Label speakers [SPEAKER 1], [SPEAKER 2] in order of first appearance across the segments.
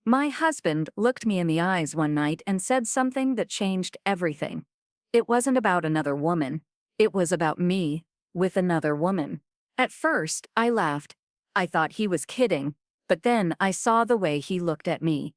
[SPEAKER 1] My husband looked me in the eyes one night and said something that changed everything. It wasn't about another woman. It was about me with another woman. At first, I laughed. I thought he was kidding, but then I saw the way he looked at me.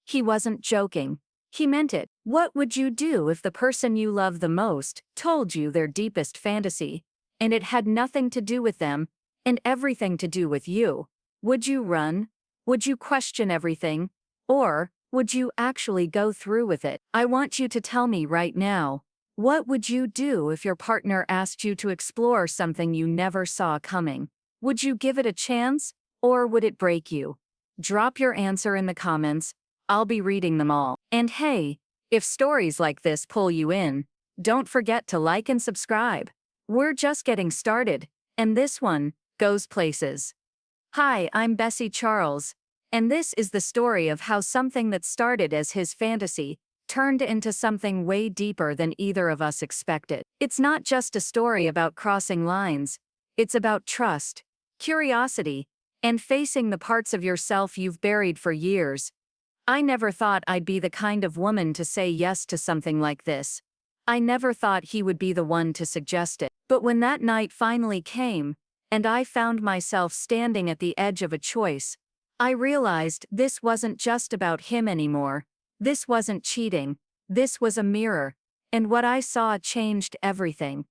[SPEAKER 1] He wasn't joking. He meant it. What would you do if the person you love the most told you their deepest fantasy, and it had nothing to do with them and everything to do with you? Would you run? Would you question everything? Or would you actually go through with it? I want you to tell me right now. What would you do if your partner asked you to explore something you never saw coming? Would you give it a chance, or would it break you? Drop your answer in the comments. I'll be reading them all. And hey, if stories like this pull you in, don't forget to like and subscribe. We're just getting started, and this one goes places. Hi, I'm Bessie Charles, and this is the story of how something that started as his fantasy turned into something way deeper than either of us expected. It's not just a story about crossing lines, it's about trust, curiosity, and facing the parts of yourself you've buried for years. I never thought I'd be the kind of woman to say yes to something like this. I never thought he would be the one to suggest it. But when that night finally came, and I found myself standing at the edge of a choice, I realized this wasn't just about him anymore. This wasn't cheating. This was a mirror, and what I saw changed everything.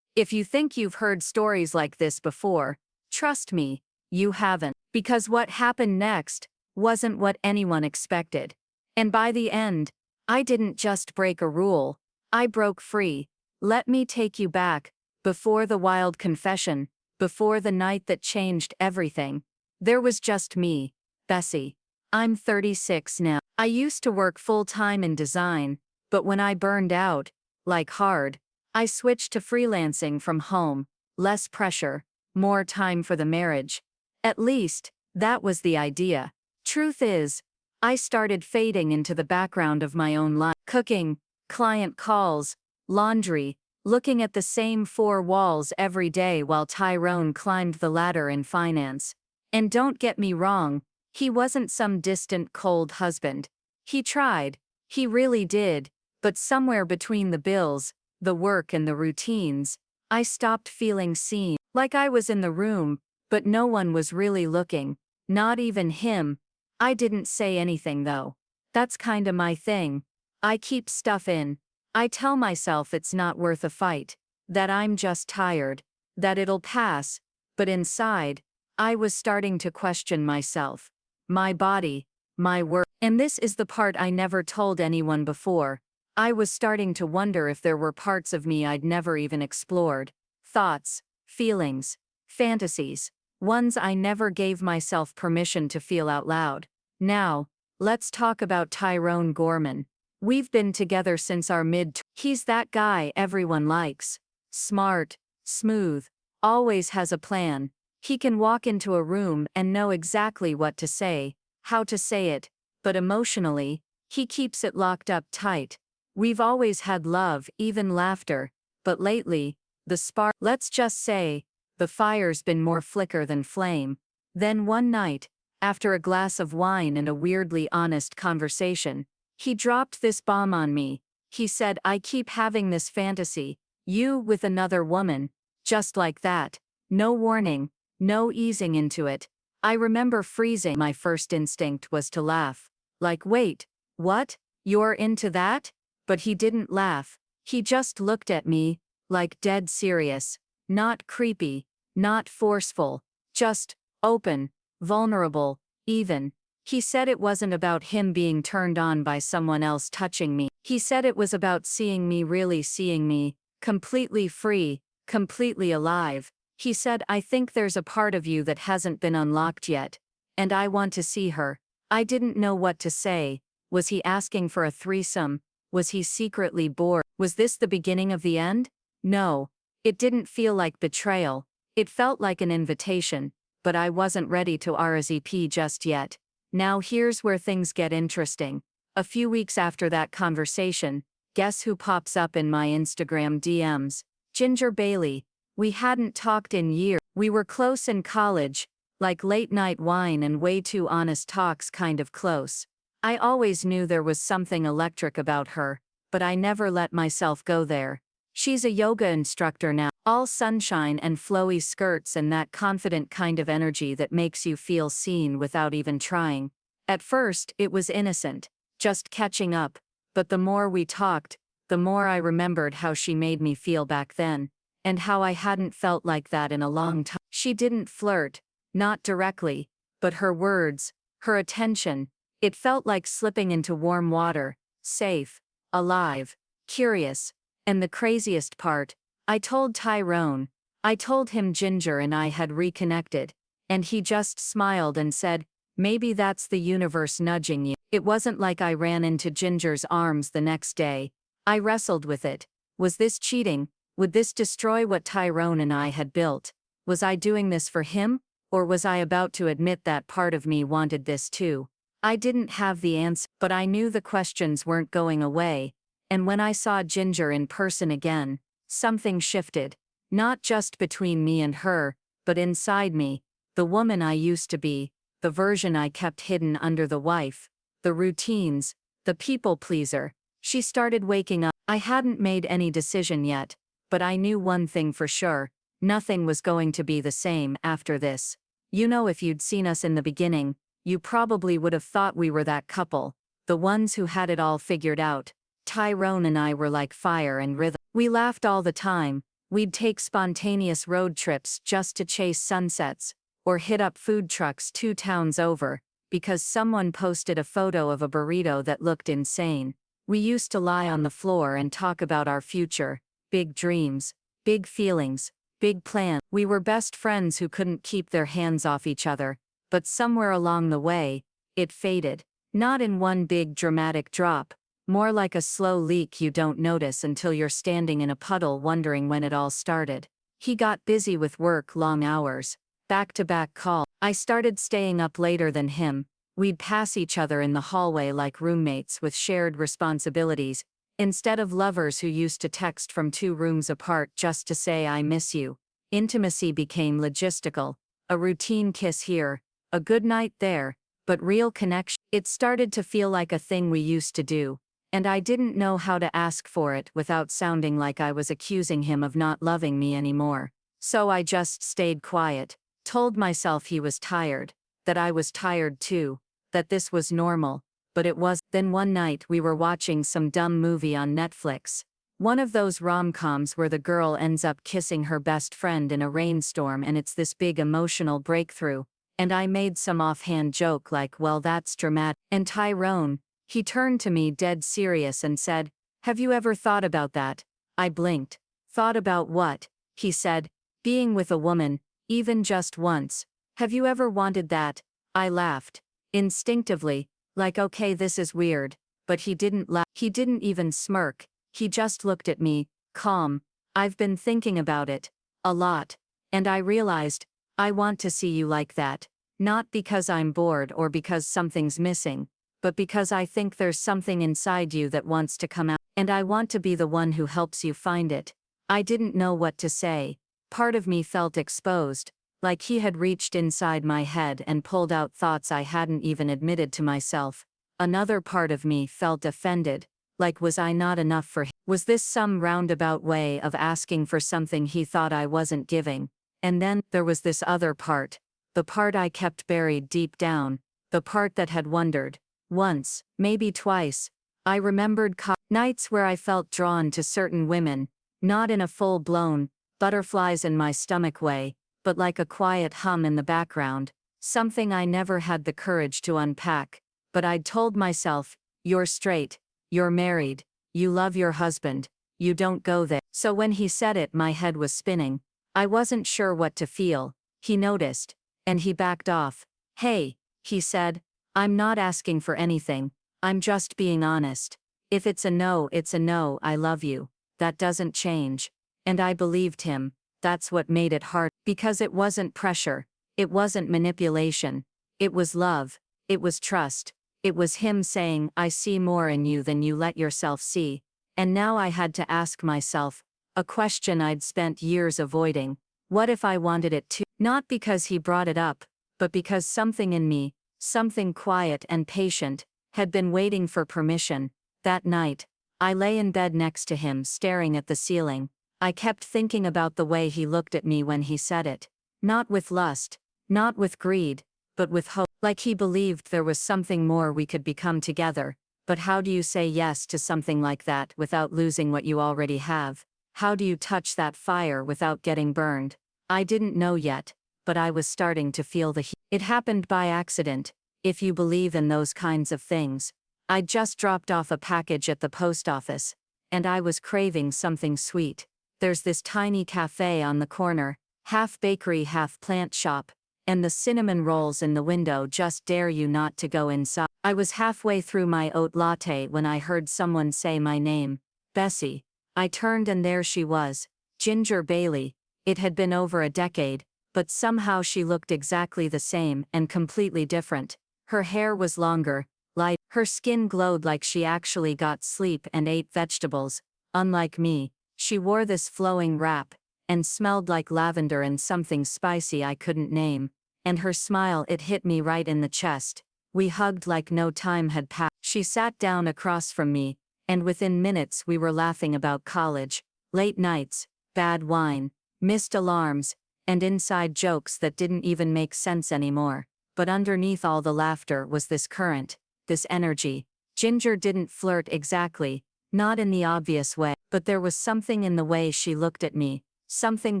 [SPEAKER 1] If you think you've heard stories like this before, trust me, you haven't. Because what happened next wasn't what anyone expected. And by the end, I didn't just break a rule, I broke free. Let me take you back, before the wild confession, before the night that changed everything. There was just me, Bessie. I'm 36 now. I used to work full-time in design, but when I burned out, like hard, I switched to freelancing from home. Less pressure, more time for the marriage. At least, that was the idea. Truth is, I started fading into the background of my own life. Cooking, client calls, laundry, looking at the same four walls every day while Tyrone climbed the ladder in finance. And don't get me wrong, he wasn't some distant, cold husband. He tried, he really did, but somewhere between the bills, the work and the routines, I stopped feeling seen. Like I was in the room, but no one was really looking, not even him. I didn't say anything though. That's kinda my thing. I keep stuff in. I tell myself it's not worth a fight, that I'm just tired, that it'll pass, but inside, I was starting to question myself, my body, my work. And this is the part I never told anyone before. I was starting to wonder if there were parts of me I'd never even explored. Thoughts, feelings, fantasies, ones I never gave myself permission to feel out loud. Now, let's talk about Tyrone Gorman. We've been together since our mid-20s. He's that guy everyone likes. Smart, smooth, always has a plan. He can walk into a room and know exactly what to say, how to say it, but emotionally, he keeps it locked up tight. We've always had love, even laughter, but lately, the spark, let's just say, the fire's been more flicker than flame. Then one night, after a glass of wine and a weirdly honest conversation, he dropped this bomb on me. He said, I keep having this fantasy, you with another woman, just like that. No warning, no easing into it. I remember freezing. My first instinct was to laugh. Like, wait, what? You're into that? But he didn't laugh. He just looked at me, like dead serious. Not creepy, not forceful, just open, vulnerable, even. He said it wasn't about him being turned on by someone else touching me. He said it was about seeing me, really seeing me, completely free, completely alive. He said, I think there's a part of you that hasn't been unlocked yet, and I want to see her. I didn't know what to say. Was he asking for a threesome? Was he secretly bored? Was this the beginning of the end? No. It didn't feel like betrayal. It felt like an invitation, but I wasn't ready to RSVP just yet. Now here's where things get interesting. A few weeks after that conversation, guess who pops up in my Instagram DMs? Ginger Bailey. We hadn't talked in years. We were close in college, like late night wine and way too honest talks kind of close. I always knew there was something electric about her, but I never let myself go there. She's a yoga instructor now, all sunshine and flowy skirts and that confident kind of energy that makes you feel seen without even trying. At first, it was innocent, just catching up, but the more we talked, the more I remembered how she made me feel back then, and how I hadn't felt like that in a long time. She didn't flirt, not directly, but her words, her attention, it felt like slipping into warm water, safe, alive, curious, and the craziest part, I told Tyrone, I told him Ginger and I had reconnected, and he just smiled and said, maybe that's the universe nudging you. It wasn't like I ran into Ginger's arms the next day. I wrestled with it. Was this cheating? Would this destroy what Tyrone and I had built? Was I doing this for him? Or was I about to admit that part of me wanted this too? I didn't have the answer, but I knew the questions weren't going away, and when I saw Ginger in person again, something shifted, not just between me and her, but inside me, the woman I used to be, the version I kept hidden under the wife, the routines, the people pleaser. She started waking up. I hadn't made any decision yet, but I knew one thing for sure, nothing was going to be the same after this. You know, if you'd seen us in the beginning, you probably would have thought we were that couple, the ones who had it all figured out. Tyrone and I were like fire and rhythm. We laughed all the time. We'd take spontaneous road trips just to chase sunsets, or hit up food trucks 2 towns over, because someone posted a photo of a burrito that looked insane. We used to lie on the floor and talk about our future, big dreams, big feelings, big plans. We were best friends who couldn't keep their hands off each other, but somewhere along the way, it faded. Not in one big dramatic drop, more like a slow leak you don't notice until you're standing in a puddle wondering when it all started. He got busy with work, long hours, back-to-back calls. I started staying up later than him. We'd pass each other in the hallway like roommates with shared responsibilities, instead of lovers who used to text from 2 rooms apart just to say I miss you. Intimacy became logistical, a routine kiss here, a good night there, but real connection. It started to feel like a thing we used to do, and I didn't know how to ask for it without sounding like I was accusing him of not loving me anymore. So I just stayed quiet, told myself he was tired, that I was tired too, that this was normal, but it was. Then one night we were watching some dumb movie on Netflix. One of those rom-coms where the girl ends up kissing her best friend in a rainstorm and it's this big emotional breakthrough, and I made some offhand joke like, well, that's dramatic. And Tyrone, he turned to me dead serious and said, have you ever thought about that? I blinked. Thought about what? He said, being with a woman, even just once. Have you ever wanted that? I laughed. Instinctively, like, okay, this is weird, but he didn't laugh. He didn't even smirk. He just looked at me, calm. I've been thinking about it, a lot, and I realized, I want to see you like that, not because I'm bored or because something's missing, but because I think there's something inside you that wants to come out, and I want to be the one who helps you find it. I didn't know what to say. Part of me felt exposed, like he had reached inside my head and pulled out thoughts I hadn't even admitted to myself. Another part of me felt offended, like was I not enough for him? Was this some roundabout way of asking for something he thought I wasn't giving? And then, there was this other part, the part I kept buried deep down, the part that had wondered. Once, maybe twice, I remembered nights where I felt drawn to certain women, not in a full-blown, butterflies in my stomach way, but like a quiet hum in the background, something I never had the courage to unpack, but I'd told myself, you're straight, you're married, you love your husband, you don't go there. So when he said it, my head was spinning. I wasn't sure what to feel. He noticed, and he backed off. Hey, he said, I'm not asking for anything, I'm just being honest. If it's a no, it's a no. I love you. That doesn't change. And I believed him. That's what made it hard, because it wasn't pressure, it wasn't manipulation, it was love, it was trust, it was him saying, I see more in you than you let yourself see. And now I had to ask myself, a question I'd spent years avoiding, what if I wanted it too? Not because he brought it up, but because something in me, something quiet and patient, Had been waiting for permission. That night, I lay in bed next to him staring at the ceiling. I kept thinking about the way he looked at me when he said it. Not with lust, not with greed, but with hope. Like he believed there was something more we could become together. But how do you say yes to something like that without losing what you already have? How do you touch that fire without getting burned? I didn't know yet, but I was starting to feel the heat. It happened by accident, if you believe in those kinds of things. I'd just dropped off a package at the post office, and I was craving something sweet. There's this tiny cafe on the corner, half bakery, half plant shop, and the cinnamon rolls in the window just dare you not to go inside. I was halfway through my oat latte when I heard someone say my name, Bessie. I turned and there she was, Ginger Bailey. It had been over a decade, but somehow she looked exactly the same and completely different. Her hair was longer, light. Her skin glowed like she actually got sleep and ate vegetables. Unlike me, she wore this flowing wrap, and smelled like lavender and something spicy I couldn't name. And her smile, it hit me right in the chest. We hugged like no time had passed. She sat down across from me, and within minutes we were laughing about college, late nights, bad wine, missed alarms, and inside jokes that didn't even make sense anymore. But underneath all the laughter was this current, this energy. Ginger didn't flirt exactly, not in the obvious way, but there was something in the way she looked at me, something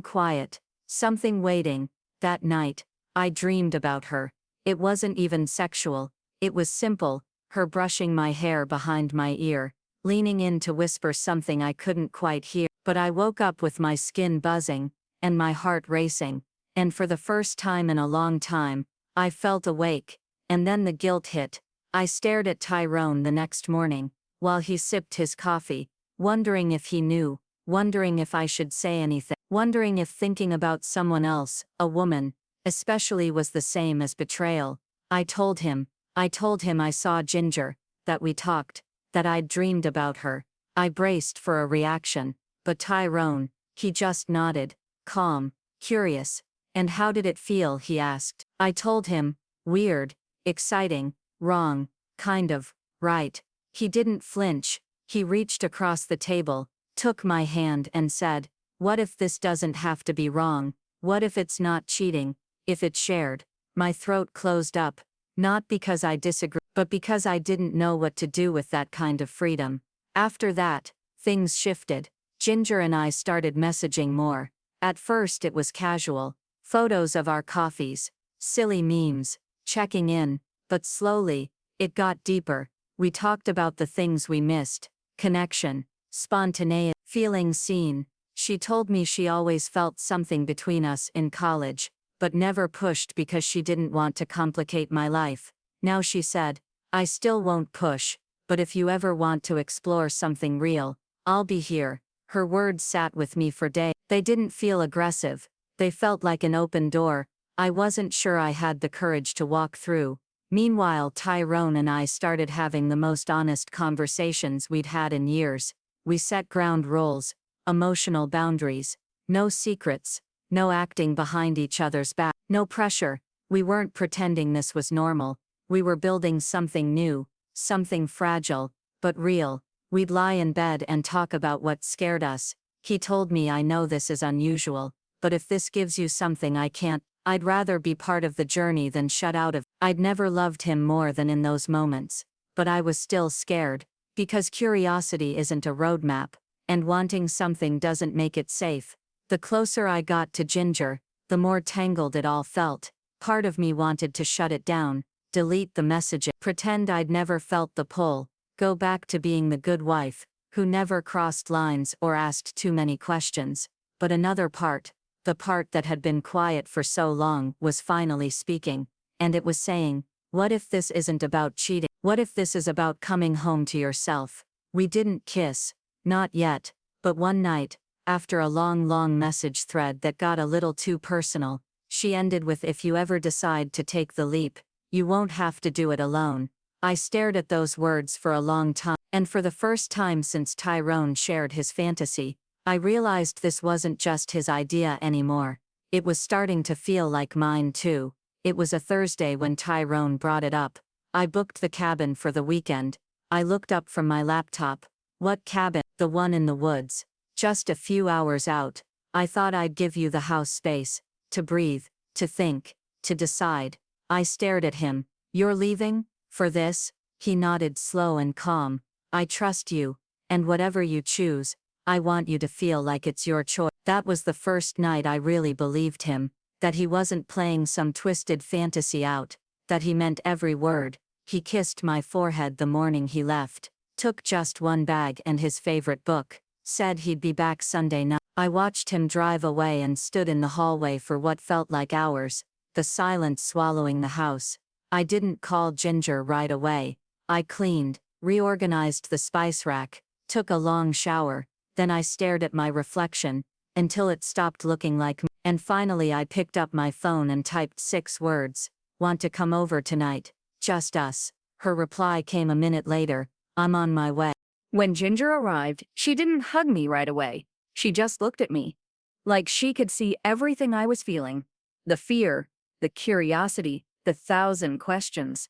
[SPEAKER 1] quiet, something waiting. That night, I dreamed about her. It wasn't even sexual, it was simple, her brushing my hair behind my ear, leaning in to whisper something I couldn't quite hear. But I woke up with my skin buzzing, and my heart racing, and for the first time in a long time, I felt awake, and then the guilt hit. I stared at Tyrone the next morning, while he sipped his coffee, wondering if he knew, wondering if I should say anything, wondering if thinking about someone else, a woman, especially, was the same as betrayal. I told him I saw Ginger, that we talked, that I'd dreamed about her. I braced for a reaction, but Tyrone, he just nodded, calm, curious. And how did it feel, he asked. I told him, weird, exciting, wrong, kind of, right. He didn't flinch, he reached across the table, took my hand and said, what if this doesn't have to be wrong? What if it's not cheating, if it's shared? My throat closed up, not because I disagreed, but because I didn't know what to do with that kind of freedom. After that, things shifted. Ginger and I started messaging more. At first it was casual, photos of our coffees, silly memes, checking in, but slowly, it got deeper. We talked about the things we missed, connection, spontaneity, feeling seen. She told me she always felt something between us in college, but never pushed because she didn't want to complicate my life. Now she said, I still won't push, but if you ever want to explore something real, I'll be here. Her words sat with me for days. They didn't feel aggressive, they felt like an open door. I wasn't sure I had the courage to walk through. Meanwhile, Tyrone and I started having the most honest conversations we'd had in years. We set ground rules, emotional boundaries, no secrets, no acting behind each other's back, no pressure. We weren't pretending this was normal. We were building something new, something fragile, but real. We'd lie in bed and talk about what scared us. He told me, I know this is unusual, but if this gives you something I can't, I'd rather be part of the journey than shut out of. I'd never loved him more than in those moments, but I was still scared, because curiosity isn't a roadmap, and wanting something doesn't make it safe. The closer I got to Ginger, the more tangled it all felt. Part of me wanted to shut it down, delete the messaging, pretend I'd never felt the pull, go back to being the good wife, who never crossed lines or asked too many questions. But another part, the part that had been quiet for so long, was finally speaking, and it was saying, what if this isn't about cheating? What if this is about coming home to yourself? We didn't kiss, not yet, but one night, after a long message thread that got a little too personal, she ended with, if you ever decide to take the leap, you won't have to do it alone. I stared at those words for a long time, and for the first time since Tyrone shared his fantasy, I realized this wasn't just his idea anymore. It was starting to feel like mine too. It was a Thursday when Tyrone brought it up. I booked the cabin for the weekend. I looked up from my laptop. What cabin? The one in the woods. Just a few hours out. I thought I'd give you the house space. To breathe. To think. To decide. I stared at him. You're leaving? For this? He nodded slow and calm. I trust you. And whatever you choose, I want you to feel like it's your choice. That was the first night I really believed him. That he wasn't playing some twisted fantasy out. That he meant every word. He kissed my forehead the morning he left. Took just one bag and his favorite book. Said he'd be back Sunday night. I watched him drive away and stood in the hallway for what felt like hours. The silence swallowing the house. I didn't call Ginger right away. I cleaned, reorganized the spice rack, took a long shower, then I stared at my reflection, until it stopped looking like me. And finally I picked up my phone and typed 6 words. Want to come over tonight? Just us. Her reply came a minute later. I'm on my way. When Ginger arrived, she didn't hug me right away. She just looked at me. Like she could see everything I was feeling. The fear, the curiosity, the 1,000 questions.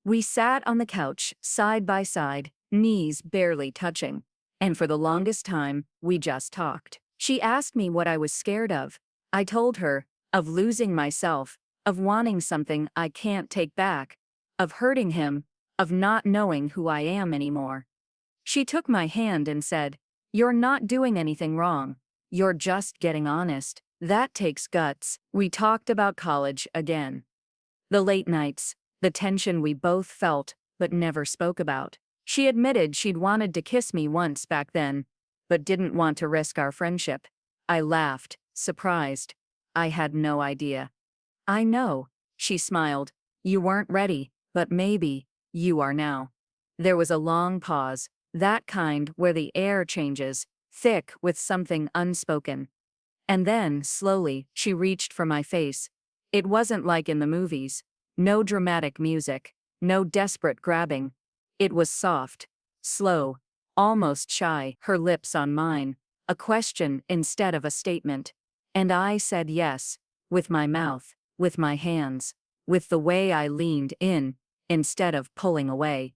[SPEAKER 1] We sat on the couch, side by side, knees barely touching. And for the longest time, we just talked. She asked me what I was scared of. I told her, of losing myself, of wanting something I can't take back, of hurting him, of not knowing who I am anymore. She took my hand and said, "You're not doing anything wrong. You're just getting honest. That takes guts." We talked about college again. The late nights, the tension we both felt, but never spoke about. She admitted she'd wanted to kiss me once back then, but didn't want to risk our friendship. I laughed, surprised. I had no idea. I know, she smiled. You weren't ready, but maybe you are now. There was a long pause, that kind where the air changes, thick with something unspoken. And then, slowly, she reached for my face. It wasn't like in the movies. No dramatic music, no desperate grabbing. It was soft, slow, almost shy, her lips on mine, a question instead of a statement. And I said yes, with my mouth, with my hands, with the way I leaned in, instead of pulling away.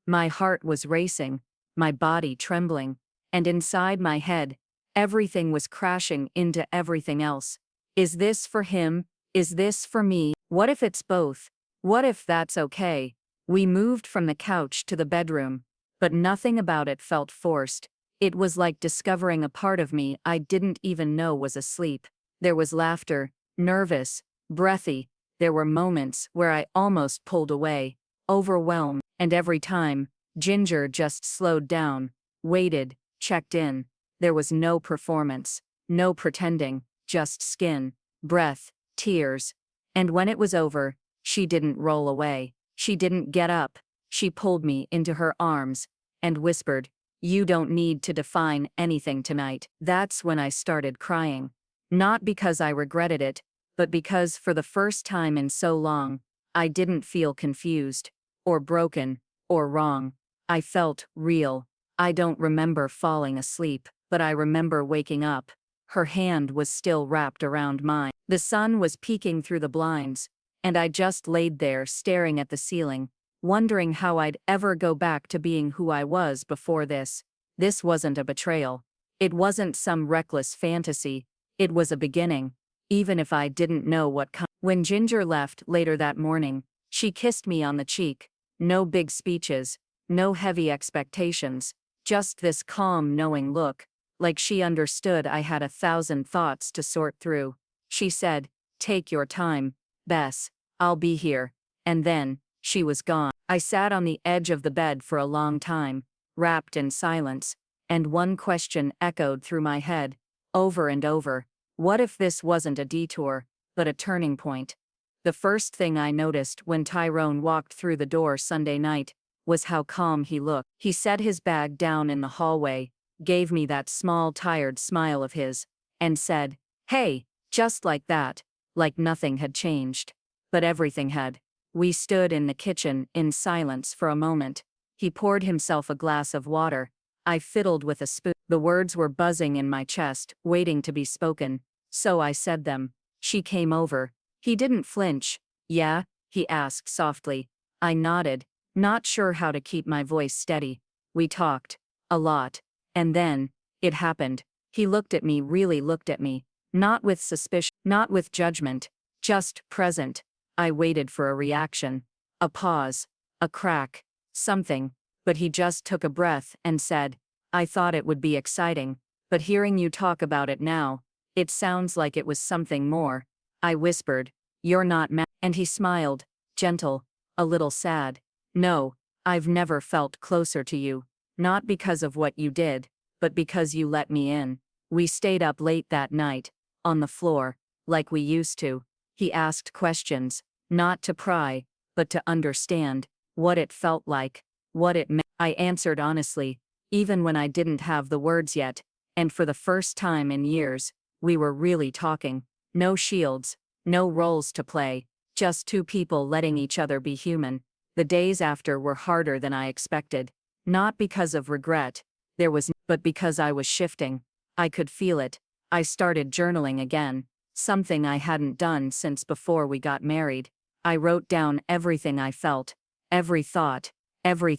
[SPEAKER 1] My heart was racing, my body trembling, and inside my head, everything was crashing into everything else. Is this for him? Is this for me? What if it's both? What if that's okay? We moved from the couch to the bedroom, but nothing about it felt forced. It was like discovering a part of me I didn't even know was asleep. There was laughter, nervous, breathy. There were moments where I almost pulled away, overwhelmed, and every time, Ginger just slowed down, waited, checked in. There was no performance, no pretending, just skin, breath, tears. And when it was over, she didn't roll away. She didn't get up. She pulled me into her arms and whispered, "You don't need to define anything tonight." That's when I started crying. Not because I regretted it, but because for the first time in so long, I didn't feel confused, or broken, or wrong. I felt real. I don't remember falling asleep, but I remember waking up. Her hand was still wrapped around mine. The sun was peeking through the blinds, and I just laid there staring at the ceiling, wondering how I'd ever go back to being who I was before this. This wasn't a betrayal. It wasn't some reckless fantasy. It was a beginning, even if I didn't know what kind. When Ginger left later that morning, she kissed me on the cheek. No big speeches, no heavy expectations, just this calm, knowing look, like she understood I had 1,000 thoughts to sort through. She said, "Take your time, Bess, I'll be here." And then, she was gone. I sat on the edge of the bed for a long time, wrapped in silence, and one question echoed through my head, over and over. What if this wasn't a detour, but a turning point? The first thing I noticed when Tyrone walked through the door Sunday night was how calm he looked. He set his bag down in the hallway, gave me that small tired smile of his, and said, "Hey," just like that, like nothing had changed. But everything had. We stood in the kitchen in silence for a moment. He poured himself a glass of water. I fiddled with a spoon. The words were buzzing in my chest, waiting to be spoken. So I said them. She came over. He didn't flinch. "Yeah?" he asked softly. I nodded, not sure how to keep my voice steady. We talked. A lot. And then, it happened. He looked at me, really looked at me. Not with suspicion, not with judgment. Just present. I waited for a reaction. A pause. A crack. Something. But he just took a breath and said, I thought it would be exciting, but hearing you talk about it now, it sounds like it was something more. I whispered, you're not mad. And he smiled, gentle, a little sad. No, I've never felt closer to you. Not because of what you did, but because you let me in. We stayed up late that night, on the floor, like we used to. He asked questions, not to pry, but to understand what it felt like, what it meant. I answered honestly, even when I didn't have the words yet, and for the first time in years, we were really talking. No shields, no roles to play, just two people letting each other be human. The days after were harder than I expected. Not because of regret, but because I was shifting. I could feel it. I started journaling again, something I hadn't done since before we got married. I wrote down everything I felt, every thought, every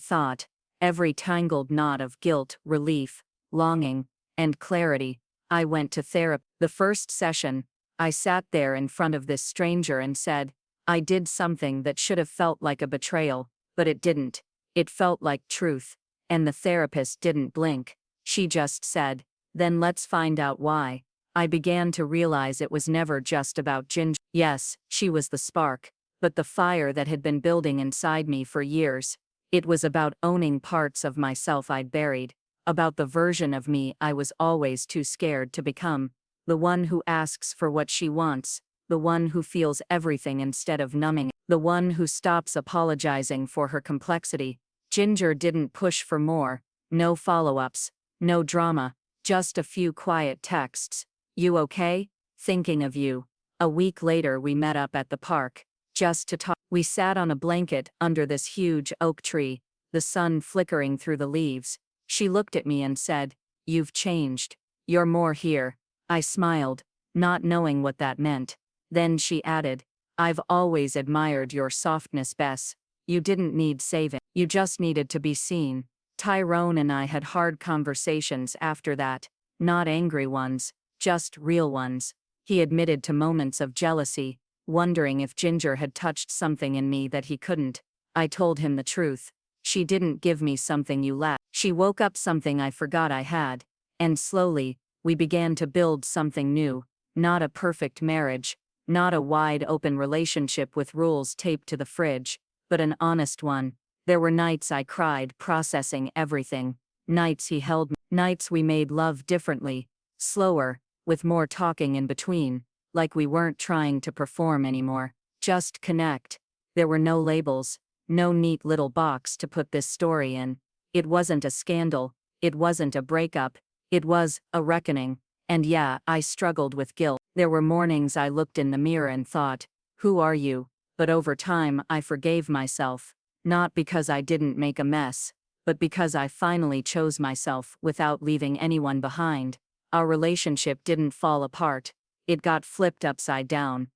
[SPEAKER 1] tangled knot of guilt, relief, longing, and clarity. I went to therapy. The first session, I sat there in front of this stranger and said, I did something that should have felt like a betrayal, but it didn't. It felt like truth. And the therapist didn't blink. She just said, then let's find out why. I began to realize it was never just about Ginger. Yes, she was the spark, but the fire that had been building inside me for years. It was about owning parts of myself I'd buried, about the version of me I was always too scared to become, the one who asks for what she wants, the one who feels everything instead of numbing, the one who stops apologizing for her complexity. Ginger didn't push for more, no follow-ups, no drama, just a few quiet texts. You okay? Thinking of you. A week later we met up at the park, just to talk. We sat on a blanket under this huge oak tree, the sun flickering through the leaves. She looked at me and said, you've changed. You're more here. I smiled, not knowing what that meant. Then she added, I've always admired your softness, Bess. You didn't need saving. You just needed to be seen. Tyrone and I had hard conversations after that, not angry ones, just real ones. He admitted to moments of jealousy, wondering if Ginger had touched something in me that he couldn't. I told him the truth. She didn't give me something you lacked. She woke up something I forgot I had. And slowly, we began to build something new. Not a perfect marriage, not a wide open relationship with rules taped to the fridge, but an honest one. There were nights I cried processing everything. Nights he held me. Nights we made love differently, slower, with more talking in between, like we weren't trying to perform anymore, just connect. There were no labels, no neat little box to put this story in. It wasn't a scandal, it wasn't a breakup, it was a reckoning. And yeah, I struggled with guilt. There were mornings I looked in the mirror and thought, who are you? But over time I forgave myself, not because I didn't make a mess, but because I finally chose myself without leaving anyone behind. Our relationship didn't fall apart, it got flipped upside down.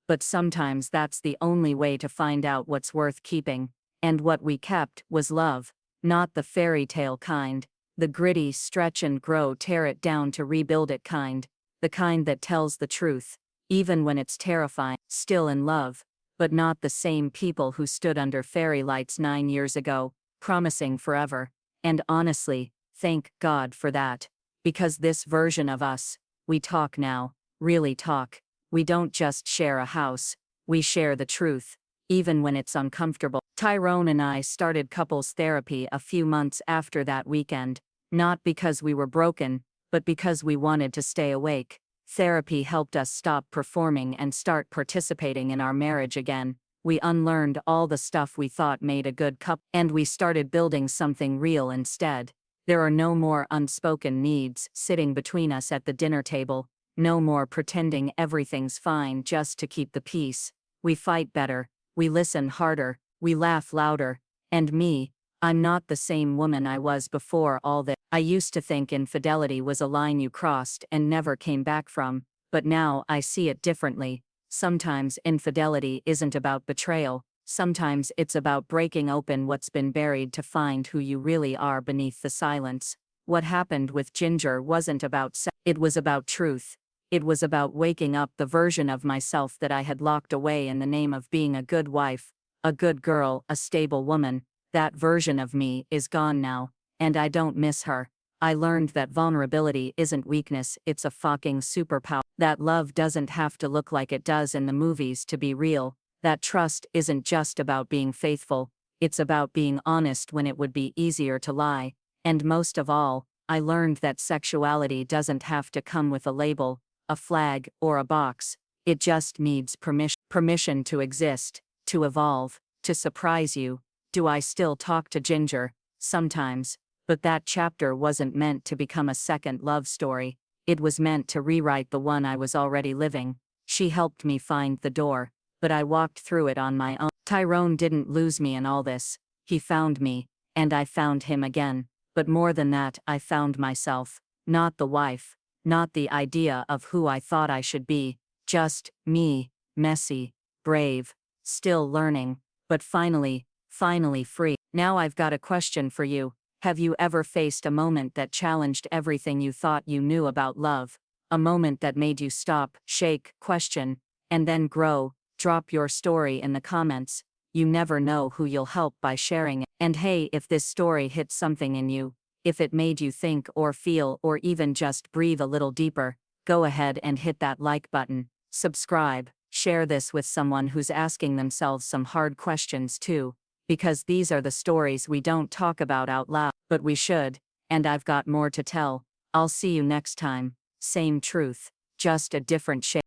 [SPEAKER 1] But sometimes that's the only way to find out what's worth keeping. And what we kept was love, not the fairy tale kind, the gritty stretch and grow tear it down to rebuild it kind, the kind that tells the truth, even when it's terrifying. Still in love, but not the same people who stood under fairy lights 9 years ago, promising forever. And honestly, thank God for that. Because this version of us, we talk now, really talk. We don't just share a house, we share the truth, even when it's uncomfortable. Tyrone and I started couples therapy a few months after that weekend, not because we were broken, but because we wanted to stay awake. Therapy helped us stop performing and start participating in our marriage again. We unlearned all the stuff we thought made a good couple, and we started building something real instead. There are no more unspoken needs sitting between us at the dinner table, no more pretending everything's fine just to keep the peace. We fight better, we listen harder, we laugh louder, and I'm not the same woman I was before all that. I used to think infidelity was a line you crossed and never came back from, but now I see it differently. Sometimes infidelity isn't about betrayal, Sometimes it's about breaking open what's been buried to find who you really are beneath the silence. What happened with Ginger wasn't about sex, it was about truth. It was about waking up the version of myself that I had locked away in the name of being a good wife, a good girl, a stable woman. That version of me is gone now, and I don't miss her. I learned that vulnerability isn't weakness, it's a fucking superpower. That love doesn't have to look like it does in the movies to be real. That trust isn't just about being faithful, it's about being honest when it would be easier to lie. And most of all, I learned that sexuality doesn't have to come with a label, a flag, or a box. It just needs permission to exist, to evolve, to surprise you. Do I still talk to Ginger? Sometimes. But that chapter wasn't meant to become a second love story. It was meant to rewrite the one I was already living. She helped me find the door, but I walked through it on my own. Tyrone didn't lose me in all this. He found me, and I found him again. But more than that, I found myself. Not the wife, not the idea of who I thought I should be, just me, messy, brave, still learning, but finally free. Now I've got a question for you. Have you ever faced a moment that challenged everything you thought you knew about love? A moment that made you stop, shake, question, and then grow? Drop your story in the comments. You never know who you'll help by sharing it. And hey, if this story hit something in you, if it made you think or feel or even just breathe a little deeper, go ahead and hit that like button, subscribe, share this with someone who's asking themselves some hard questions too, because these are the stories we don't talk about out loud, but we should, and I've got more to tell. I'll see you next time. Same truth, just a different shade.